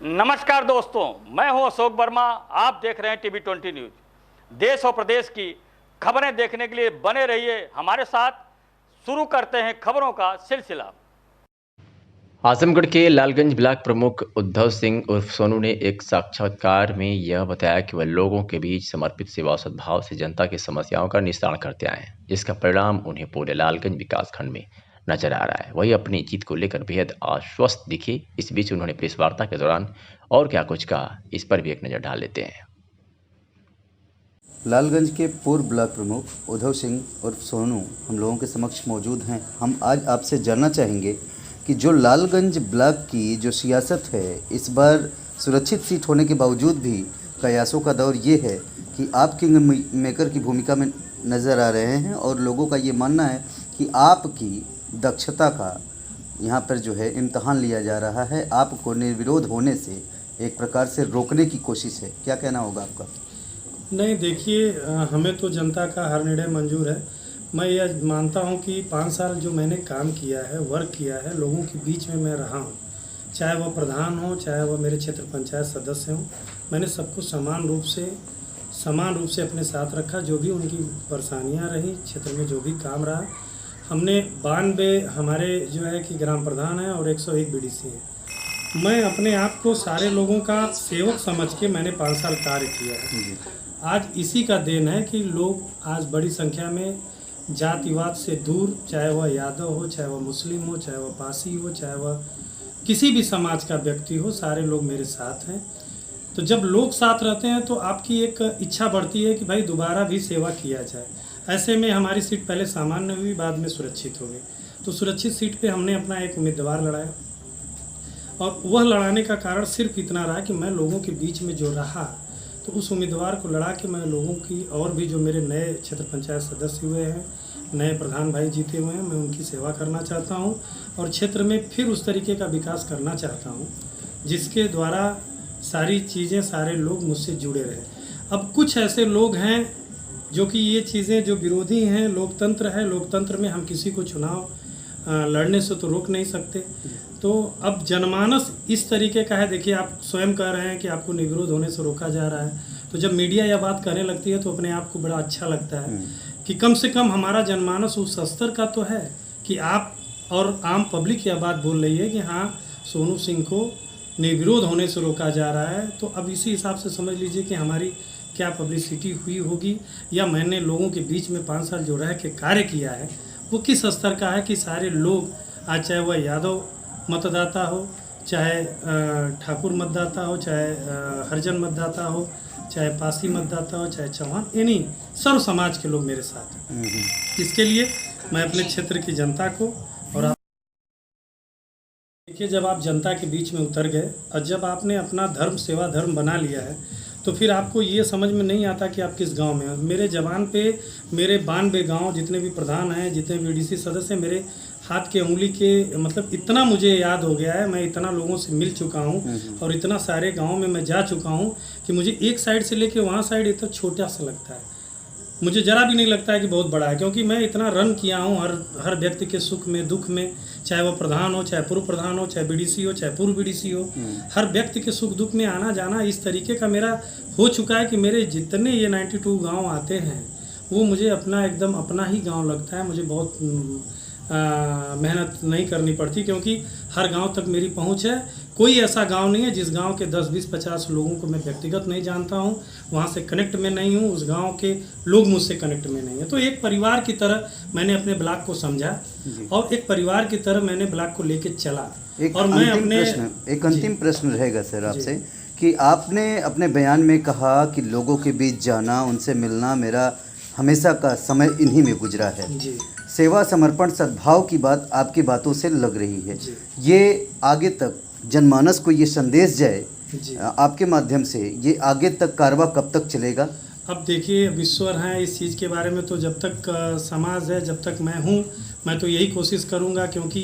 नमस्कार दोस्तों, मैं हूं अशोक वर्मा। आप देख रहे हैं टीवी 20 न्यूज। देश और प्रदेश की खबरें देखने के लिए बने रहिए हमारे साथ। शुरू करते हैं खबरों का सिलसिला। आजमगढ़ के लालगंज ब्लॉक प्रमुख उद्धव सिंह उर्फ सोनू ने एक साक्षात्कार में यह बताया कि वह लोगों के बीच समर्पित सेवा और सद्भाव से जनता की समस्याओं का निस्तारण करते आए हैं, जिसका परिणाम उन्हें पूरे लालगंज विकासखंड में नजर आ रहा है। वही अपनी जीत को लेकर बेहद आश्वस्त दिखे। इस बीच उन्होंने प्रेस वार्ता के दौरान और क्या कुछ कहा, इस पर भी एक नज़र डाल लेते हैं। लालगंज के पूर्व ब्लॉक प्रमुख उद्धव सिंह उर्फ सोनू हम लोगों के समक्ष मौजूद हैं। हम आज आपसे जानना चाहेंगे कि जो लालगंज ब्लॉक की जो सियासत है, इस बार सुरक्षित सीट होने के बावजूद भी कयासों का दौर ये है कि आप किंग मेकर की भूमिका में नज़र आ रहे हैं और लोगों का ये मानना है कि आपकी दक्षता का यहाँ पर जो है इम्तहान लिया जा रहा है। आपको निर्विरोध होने से एक प्रकार से रोकने की कोशिश है। क्या कहना होगा आपका? नहीं, देखिए, हमें तो जनता का हर निर्णय मंजूर है। मैं यह मानता हूं कि 5 साल जो मैंने काम किया है, वर्क किया है, लोगों के बीच में मैं रहा हूं, चाहे वह प्रधान हो, चाहे वह मेरे क्षेत्र पंचायत सदस्य हों, मैंने सबको समान रूप से अपने साथ रखा। जो भी उनकी परेशानियां रही, क्षेत्र में जो भी काम रहा, हमने 92 हमारे जो है कि ग्राम प्रधान हैं और 101 बीडीसी हैं। मैं अपने आप को सारे लोगों का सेवक समझ के मैंने 5 साल कार्य किया है। आज इसी का देन है कि लोग आज बड़ी संख्या में जातिवाद से दूर, चाहे वह यादव हो, चाहे वह मुस्लिम हो, चाहे वह पासी हो, चाहे वह किसी भी समाज का व्यक्ति हो, सारे लोग मेरे साथ हैं। तो जब लोग साथ रहते हैं तो आपकी एक इच्छा बढ़ती है कि भाई दोबारा भी सेवा किया जाए। ऐसे में हमारी सीट पहले सामान्य हुई, बाद में सुरक्षित हो गई। तो सुरक्षित सीट पे हमने अपना एक उम्मीदवार लड़ाया और वह लड़ाने का कारण सिर्फ इतना रहा कि मैं लोगों के बीच में जो रहा, तो उस उम्मीदवार को लड़ा के मैं लोगों की और भी जो मेरे नए क्षेत्र पंचायत सदस्य हुए हैं, नए प्रधान भाई जीते हुए हैं, मैं उनकी सेवा करना चाहता हूं और क्षेत्र में फिर उस तरीके का विकास करना चाहता हूं जिसके द्वारा सारी चीज़ें, सारे लोग मुझसे जुड़े रहे। अब कुछ ऐसे लोग हैं जो कि ये चीज़ें जो विरोधी हैं। लोकतंत्र है, लोकतंत्र में हम किसी को चुनाव लड़ने से तो रोक नहीं सकते। तो अब जनमानस इस तरीके का है। देखिए, आप स्वयं कह रहे हैं कि आपको निर्विरोध होने से रोका जा रहा है, तो जब मीडिया यह बात कहने लगती है तो अपने आप को बड़ा अच्छा लगता है कि कम से कम हमारा जनमानस उस स्तर का तो है कि आप और आम पब्लिक यह बात बोल रही है कि हाँ, सोनू सिंह को निर्विरोध होने से रोका जा रहा है। तो अब इसी हिसाब से समझ लीजिए कि हमारी क्या पब्लिसिटी हुई होगी, या मैंने लोगों के बीच में 5 साल जो रह के कार्य किया है वो किस स्तर का है कि सारे लोग आज, चाहे वह यादव मतदाता हो, चाहे ठाकुर मतदाता हो, चाहे हरिजन मतदाता हो, चाहे पासी मतदाता हो, चाहे चौहान, यानी सर्व समाज के लोग मेरे साथ हैं। इसके लिए मैं अपने क्षेत्र की जनता को और देखिए, जब आप जनता के बीच में उतर गए और जब आपने अपना धर्म सेवा धर्म बना लिया है, तो फिर आपको ये समझ में नहीं आता कि आप किस गांव में हैं। मेरे जबान पे मेरे 92 गांव, जितने भी प्रधान हैं, जितने बीडीसी सदस्य, मेरे हाथ के उंगली के मतलब इतना मुझे याद हो गया है। मैं इतना लोगों से मिल चुका हूँ और इतना सारे गाँव में मैं जा चुका हूँ कि मुझे एक साइड से लेके वहाँ साइड इतना छोटा सा लगता है। मुझे ज़रा भी नहीं लगता है कि बहुत बड़ा है, क्योंकि मैं इतना रन किया हूँ हर व्यक्ति के सुख में, दुख में, चाहे वो प्रधान हो, चाहे पूर्व प्रधान हो, चाहे बीडीसी हो, चाहे पूर्व बीडीसी हो, हर व्यक्ति के सुख दुख में आना जाना इस तरीके का मेरा हो चुका है कि मेरे जितने ये 92 गांव आते हैं वो मुझे अपना एकदम अपना ही गांव लगता है। मुझे बहुत मेहनत नहीं करनी पड़ती, क्योंकि हर गांव तक मेरी पहुंच है। कोई ऐसा गांव नहीं है जिस गांव के 10, 20, 50 लोगों को मैं व्यक्तिगत नहीं जानता हूं, वहां से कनेक्ट में नहीं हूं, उस गांव के लोग मुझसे कनेक्ट में नहीं है। तो एक परिवार की तरह मैंने अपने ब्लॉक को समझा और एक परिवार की तरह मैंने ब्लॉक को लेके चला। और मैं एक अंतिम प्रश्न रहेगा सर आपसे कि आपने अपने बयान में कहा कि लोगों के बीच जाना, उनसे मिलना मेरा हमेशा का समय इन्हीं में गुजरा है। सेवा, समर्पण, सद्भाव की बात आपकी बातों से लग रही है। ये आगे तक जनमानस को ये संदेश जाए आपके माध्यम से, ये आगे तक कारवा कब तक चलेगा? अब देखिए, ईश्वर हैं इस चीज़ के बारे में, तो जब तक समाज है, जब तक मैं हूँ, मैं तो यही कोशिश करूँगा, क्योंकि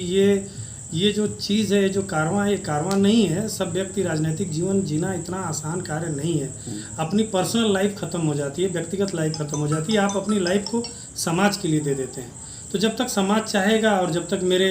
ये जो चीज़ है, जो कारवां है, ये कारवां नहीं है। सब व्यक्ति राजनीतिक जीवन जीना इतना आसान कार्य नहीं है। अपनी पर्सनल लाइफ ख़त्म हो जाती है, व्यक्तिगत लाइफ ख़त्म हो जाती है, आप अपनी लाइफ को समाज के लिए दे देते हैं। तो जब तक समाज चाहेगा और जब तक मेरे